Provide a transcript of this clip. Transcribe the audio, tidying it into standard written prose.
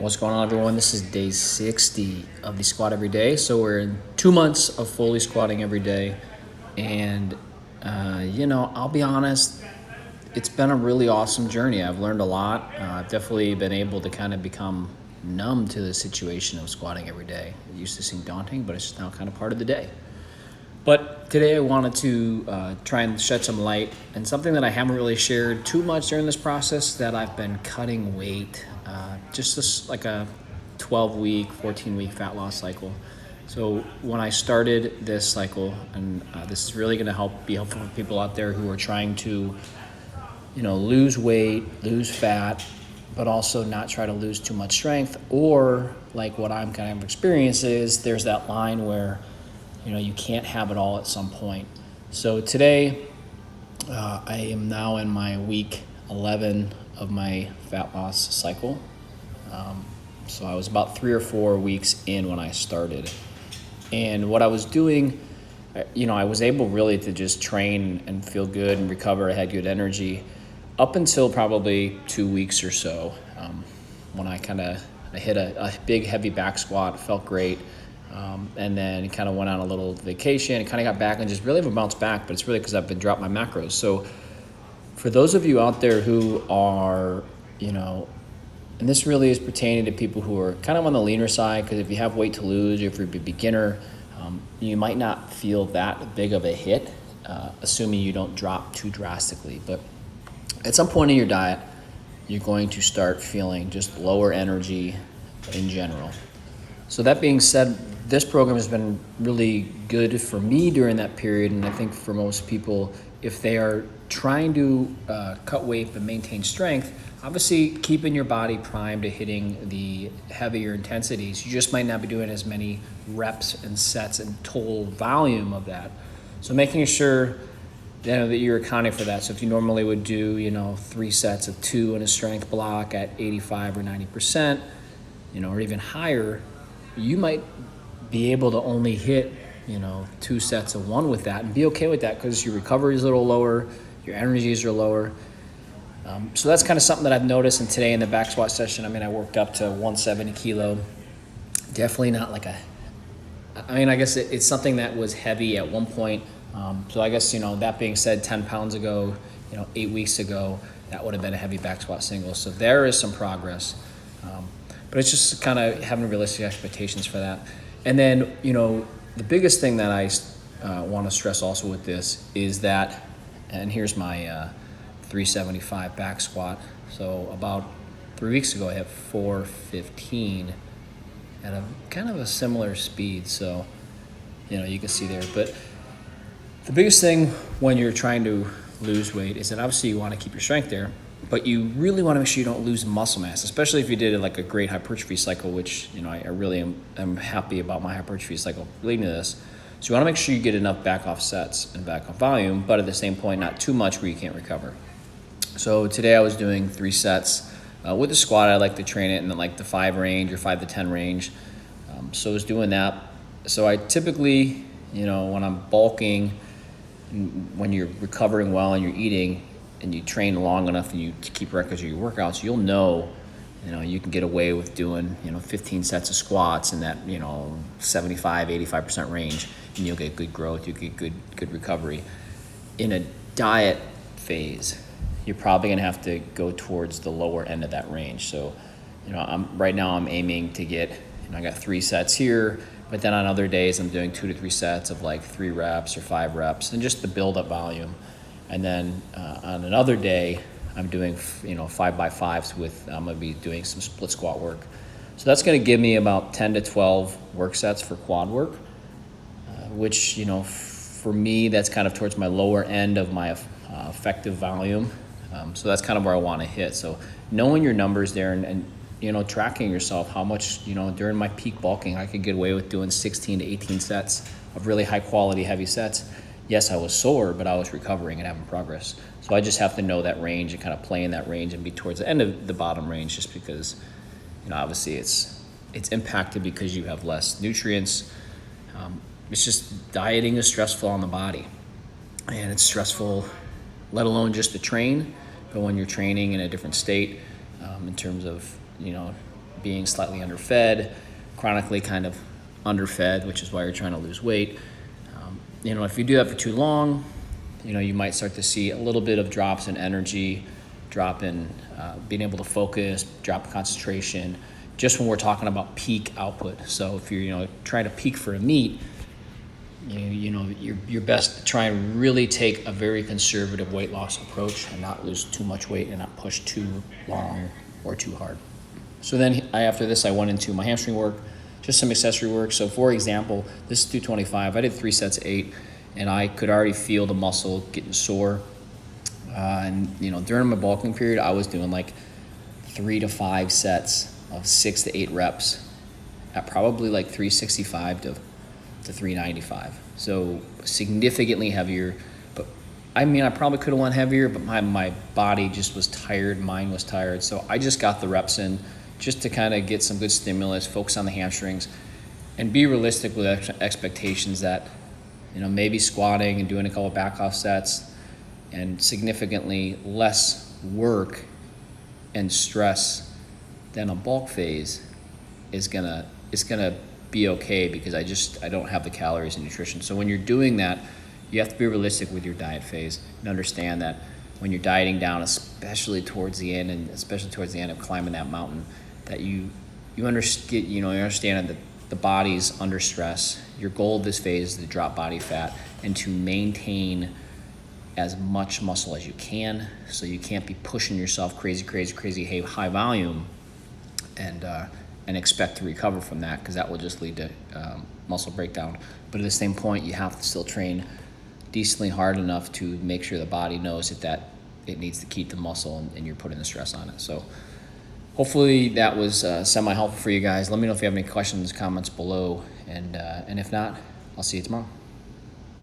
What's going on, everyone? This is day 60 of the squat every day. So we're in 2 months of fully squatting every day. And, I'll be honest, it's been a really awesome journey. I've learned a lot. I've definitely been able to kind of become numb to the situation of squatting every day. It used to seem daunting, but it's just now kind of part of the day. But today I wanted to try and shed some light and something that I haven't really shared too much during this process, that I've been cutting weight, just this like a 12-week, 14-week fat loss cycle. So when I started this cycle, and this is really going to be helpful for people out there who are trying to, lose weight, lose fat, but also not try to lose too much strength, or like what I'm kind of experiencing is there's that line where you can't have it all at some point. So today, I am now in my week 11 of my fat loss cycle. So I was about 3 or 4 weeks in when I started. And what I was doing, I was able really to just train and feel good and recover. I had good energy up until probably 2 weeks or so, when I hit a big heavy back squat, felt great. And then kind of went on a little vacation and kind of got back and just really haven't bounced back, but it's really because I've been dropping my macros. So for those of you out there who are, and this really is pertaining to people who are kind of on the leaner side, because if you have weight to lose, or if you're a beginner, you might not feel that big of a hit, assuming you don't drop too drastically. But at some point in your diet, you're going to start feeling just lower energy in general. So that being said, this program has been really good for me during that period, and I think for most people, if they are trying to cut weight but maintain strength, obviously keeping your body primed to hitting the heavier intensities. You just might not be doing as many reps and sets and total volume of that. So making sure that you're accounting for that. So if you normally would do 3 sets of 2 in a strength block at 85 or 90%, or even higher, you might be able to only hit 2 sets of 1 with that and be okay with that, because your recovery is a little lower, your energies are lower. So that's kind of something that I've noticed. And today in the back squat session, I worked up to 170 kilo. Definitely not I guess it's something that was heavy at one point. So I guess, that being said, 10 pounds ago, 8 weeks ago, that would have been a heavy back squat single. So there is some progress. But it's just kind of having realistic expectations for that. And then, the biggest thing that I want to stress also with this is that, and here's my 375 back squat. So about 3 weeks ago, I hit 415 at a kind of a similar speed. So, you can see there. But the biggest thing when you're trying to lose weight is that obviously you want to keep your strength there, but you really want to make sure you don't lose muscle mass, especially if you did like a great hypertrophy cycle, which, I really am happy about my hypertrophy cycle leading to this. So you want to make sure you get enough back off sets and back off volume, but at the same point, not too much where you can't recover. So today I was doing 3 sets. With the squat, I like to train it in the 5 range or 5 to 10 range. So I was doing that. So I typically, when I'm bulking, when you're recovering well and you're eating, and you train long enough and you keep records of your workouts, you'll know, you can get away with doing, 15 sets of squats in that, 75, 85% range, and you'll get good growth, you'll get good recovery. In a diet phase, you're probably gonna have to go towards the lower end of that range. So, right now I'm aiming to get, I got 3 sets here, but then on other days I'm doing 2 to 3 sets of 3 reps or 5 reps, and just the build up volume. And then on another day, I'm doing 5x5s with, I'm going to be doing some split squat work. So that's going to give me about 10 to 12 work sets for quad work, which, for me, that's kind of towards my lower end of my effective volume. So that's kind of where I want to hit. So knowing your numbers there and tracking yourself, how much, during my peak bulking, I could get away with doing 16 to 18 sets of really high quality, heavy sets. Yes, I was sore, but I was recovering and having progress. So I just have to know that range and kind of play in that range and be towards the end of the bottom range, just because, obviously it's impacted because you have less nutrients. It's just dieting is stressful on the body, and it's stressful, let alone just to train, but when you're training in a different state, in terms of, being slightly underfed, chronically kind of underfed, which is why you're trying to lose weight. If you do that for too long, you might start to see a little bit of drops in energy, drop in being able to focus, drop in concentration, just when we're talking about peak output. So if you're trying to peak for a meet, you're best to try and really take a very conservative weight loss approach and not lose too much weight and not push too long or too hard. So then after this, I went into my hamstring work, just some accessory work. So for example, this is 225. I did 3 sets of 8, and I could already feel the muscle getting sore. During my bulking period, I was doing like 3 to 5 sets of 6 to 8 reps at probably like 365 to 395. So significantly heavier. But I probably could have went heavier, but my body just was tired. Mine was tired. So I just got the reps in just to kind of get some good stimulus, focus on the hamstrings, and be realistic with expectations that, maybe squatting and doing a couple of back off sets and significantly less work and stress than a bulk phase is gonna be okay, because I don't have the calories and nutrition. So when you're doing that, you have to be realistic with your diet phase and understand that when you're dieting down, especially towards the end of climbing that mountain, that you understand that the body's under stress. Your goal of this phase is to drop body fat and to maintain as much muscle as you can. So you can't be pushing yourself crazy high volume and expect to recover from that, because that will just lead to muscle breakdown. But at the same point, you have to still train decently hard enough to make sure the body knows that it needs to keep the muscle and you're putting the stress on it. So hopefully that was semi-helpful for you guys. Let me know if you have any questions, comments below, and if not, I'll see you tomorrow.